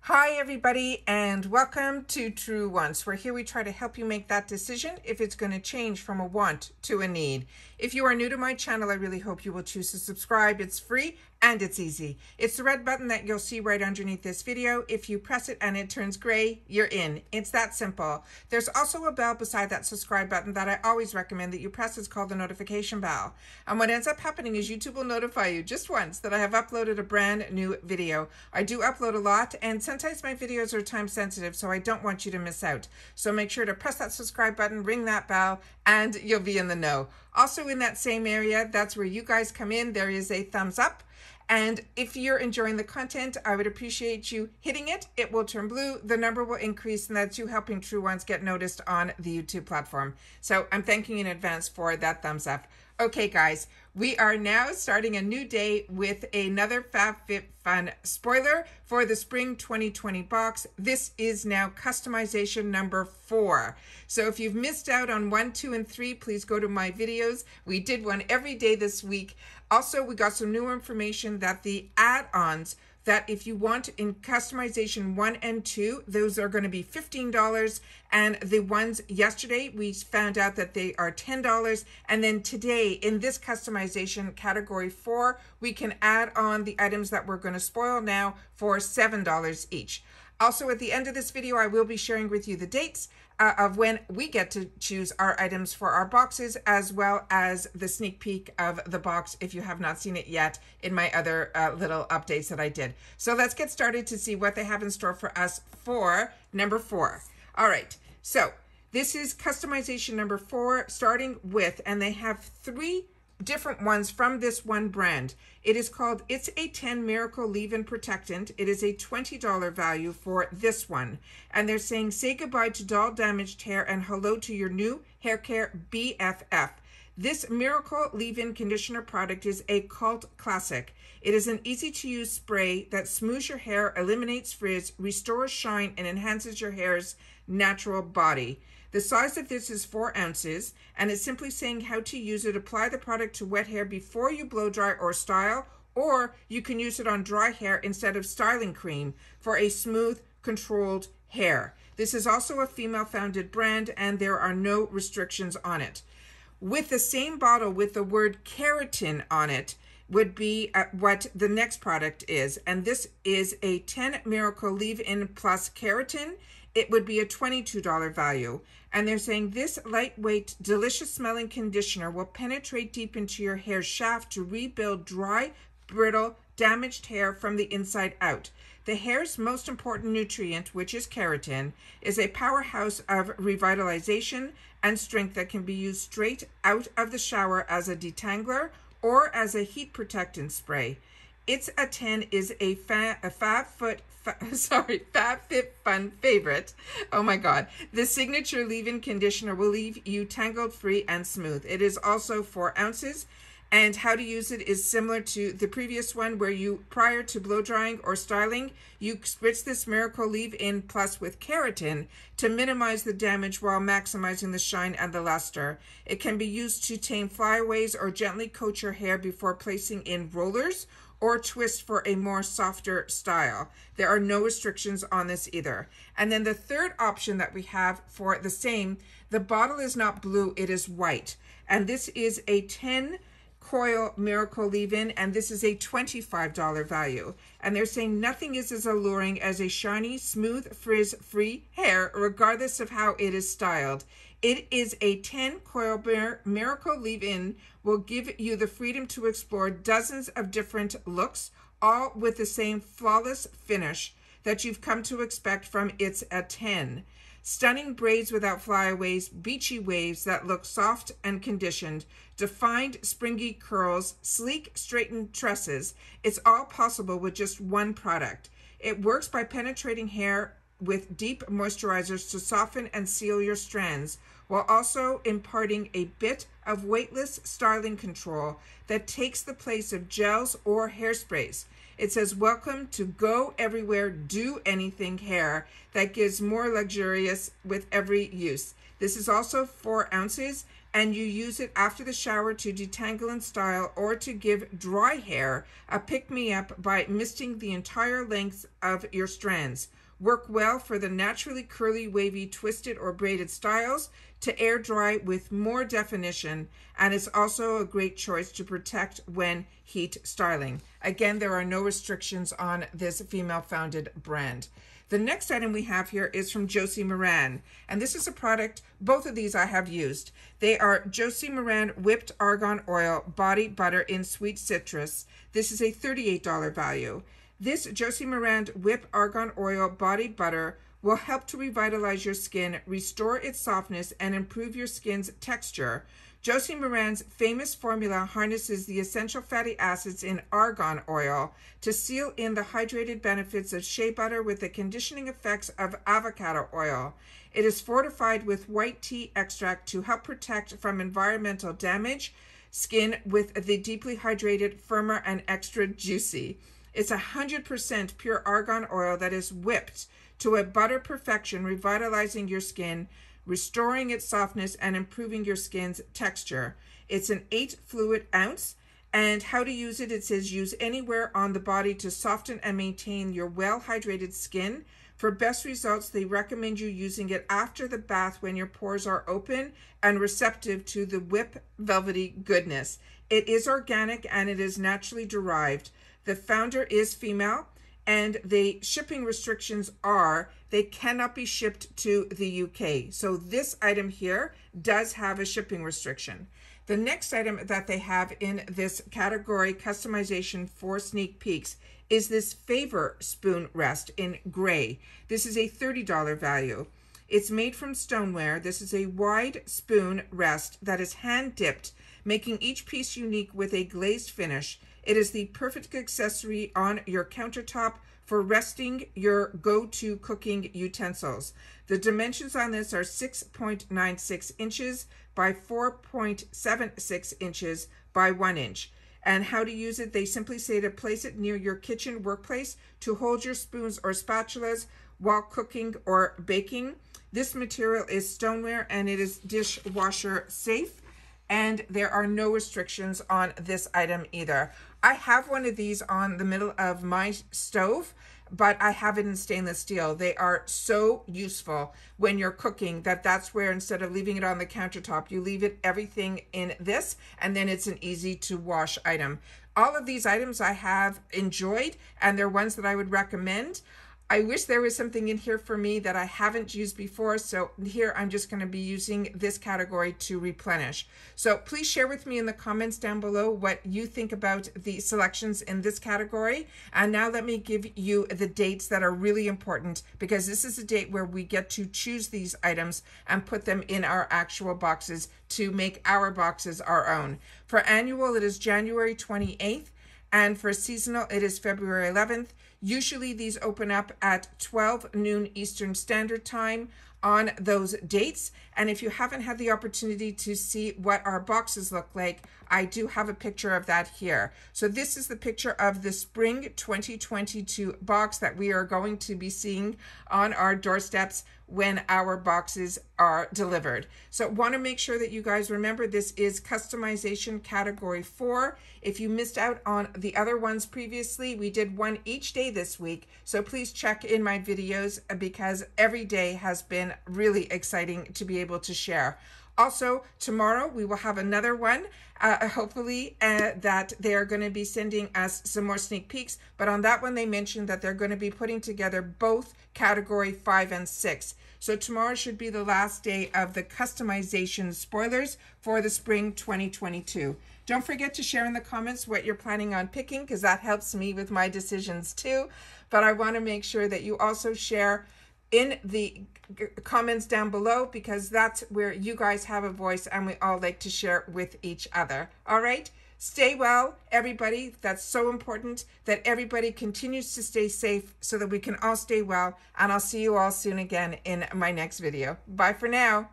Hi everybody and welcome to True Wants, where here we try to help you make that decision if it's going to change from a want to a need. If you are new to my channel, I really hope you will choose to subscribe. It's free and it's easy. It's the red button that you'll see right underneath this video. If you press it and it turns gray, you're in. It's that simple. There's also a bell beside that subscribe button that I always recommend that you press. It's called the notification bell. And what ends up happening is YouTube will notify you just once that I have uploaded a brand new video. I do upload a lot, and sometimes my videos are time sensitive, so I don't want you to miss out. So make sure to press that subscribe button, ring that bell, and you'll be in the know. Also in that same area, that's where you guys come in. There is a thumbs up. And if you're enjoying the content, I would appreciate you hitting it. It will turn blue, the number will increase, and that's you helping True Ones get noticed on the YouTube platform. So I'm thanking you in advance for that thumbs up. Okay, guys, we are now starting a new day with another FABFITFUN spoiler for the Spring 2020 box. This is now customization number 4. So if you've missed out on 1, 2, and 3, please go to my videos. We did one every day this week. Also, we got some new information that the add-ons that if you want in customization 1 and 2, those are going to be $15. And the ones yesterday, we found out that they are $10. And then today, in this customization category 4, we can add on the items that we're going to spoil now for $7 each. Also, at the end of this video, I will be sharing with you the dates of when we get to choose our items for our boxes, as well as the sneak peek of the box if you have not seen it yet in my other little updates that I did. So let's get started to see what they have in store for us for number 4. All right, so this is customization number 4, starting with, and they have 3 different ones from this one brand. It is called It's a 10 Miracle Leave-In Protectant. It is a $20 value for this one. And they're saying, say goodbye to dull, damaged hair and hello to your new hair care BFF. This Miracle Leave-In Conditioner product is a cult classic. It is an easy-to-use spray that smooths your hair, eliminates frizz, restores shine, and enhances your hair's natural body. The size of this is 4 ounces, and it's simply saying how to use it. Apply the product to wet hair before you blow dry or style, or you can use it on dry hair instead of styling cream for a smooth, controlled hair. This is also a female-founded brand, and there are no restrictions on it. With the same bottle with the word Keratin on it would be what the next product is, and this is a 10 Miracle Leave-In Plus Keratin. It would be a $22 value. And they're saying this lightweight, delicious smelling conditioner will penetrate deep into your hair shaft to rebuild dry, brittle, damaged hair from the inside out. The hair's most important nutrient, which is keratin, is a powerhouse of revitalization and strength that can be used straight out of the shower as a detangler or as a heat protectant spray. It's a 10 is a FABFITFUN favorite. Oh my God. The signature leave-in conditioner will leave you tangled, free, and smooth. It is also 4 ounces. And how to use it is similar to the previous one, where you, prior to blow drying or styling, you spritz this Miracle Leave-In Plus with keratin to minimize the damage while maximizing the shine and the luster. It can be used to tame flyaways or gently coat your hair before placing in rollers or twist for a more softer style. There are no restrictions on this either. And then the third option that we have for the same, the bottle is not blue, it is white. And this is a 10 Coil Miracle Leave-In, and this is a $25 value. And they're saying nothing is as alluring as a shiny, smooth, frizz-free hair, regardless of how it is styled. It is a 10 Coil Miracle Leave-In, will give you the freedom to explore dozens of different looks, all with the same flawless finish that you've come to expect from It's a 10. Stunning braids without flyaways, beachy waves that look soft and conditioned, defined springy curls, sleek straightened tresses. It's all possible with just one product. It works by penetrating hair with deep moisturizers to soften and seal your strands, while also imparting a bit of weightless styling control that takes the place of gels or hairsprays. It says, welcome to Go Everywhere, Do Anything hair that gives more luxurious with every use. This is also 4 ounces, and you use it after the shower to detangle and style, or to give dry hair a pick-me-up by misting the entire length of your strands. Work well for the naturally curly, wavy, twisted, or braided styles, to air dry with more definition, and it's also a great choice to protect when heat styling. Again, there are no restrictions on this female-founded brand. The next item we have here is from Josie Moran, and this is a product, both of these I have used. They are Josie Moran Whipped Argan Oil Body Butter in Sweet Citrus. This is a $38 value. This Josie Moran Whipped Argan Oil Body Butter will help to revitalize your skin, restore its softness, and improve your skin's texture. Josie Moran's famous formula harnesses the essential fatty acids in argan oil to seal in the hydrated benefits of shea butter with the conditioning effects of avocado oil. It is fortified with white tea extract to help protect from environmental damage skin with the deeply hydrated, firmer, and extra juicy. It's 100% pure argan oil that is whipped to a butter perfection, revitalizing your skin, restoring its softness, and improving your skin's texture. It's an 8 fluid ounce, and how to use it, it says use anywhere on the body to soften and maintain your well-hydrated skin. For best results, they recommend you using it after the bath when your pores are open and receptive to the whip velvety goodness. It is organic and it is naturally derived. The founder is female, and the shipping restrictions are they cannot be shipped to the UK. So this item here does have a shipping restriction. The next item that they have in this category, customization for sneak peeks, is this Favor Spoon Rest in gray. This is a $30 value. It's made from stoneware. This is a wide spoon rest that is hand dipped, making each piece unique with a glazed finish. It is the perfect accessory on your countertop for resting your go-to cooking utensils. The dimensions on this are 6.96 inches by 4.76 inches by 1 inch. And how to use it, they simply say to place it near your kitchen workplace to hold your spoons or spatulas while cooking or baking. This material is stoneware and it is dishwasher safe, and there are no restrictions on this item either. I have one of these on the middle of my stove, but I have it in stainless steel. They are so useful when you're cooking that's where, instead of leaving it on the countertop, you leave it everything in this, and then it's an easy to wash item. All of these items I have enjoyed, and they're ones that I would recommend. I wish there was something in here for me that I haven't used before, so here I'm just going to be using this category to replenish. So please share with me in the comments down below what you think about the selections in this category. And now let me give you the dates that are really important, because this is a date where we get to choose these items and put them in our actual boxes to make our boxes our own. For annual, it is January 28th. And for seasonal, it is February 11th. Usually these open up at 12 noon Eastern Standard Time on those dates. And if you haven't had the opportunity to see what our boxes look like, I do have a picture of that here. So this is the picture of the Spring 2022 box that we are going to be seeing on our doorsteps when our boxes are delivered. So want to make sure that you guys remember this is customization category 4. If you missed out on the other ones previously, we did one each day this week. So please check in my videos, because every day has been really exciting to be able to share. Also, tomorrow we will have another one, hopefully, that they are going to be sending us some more sneak peeks. But on that one, they mentioned that they're going to be putting together both category 5 and 6. So tomorrow should be the last day of the customization spoilers for the Spring 2022. Don't forget to share in the comments what you're planning on picking, because that helps me with my decisions too. But I want to make sure that you also share in the comments down below, because that's where you guys have a voice and we all like to share with each other. All right, stay well, everybody. That's so important that everybody continues to stay safe so that we can all stay well, and I'll see you all soon again in my next video. Bye for now.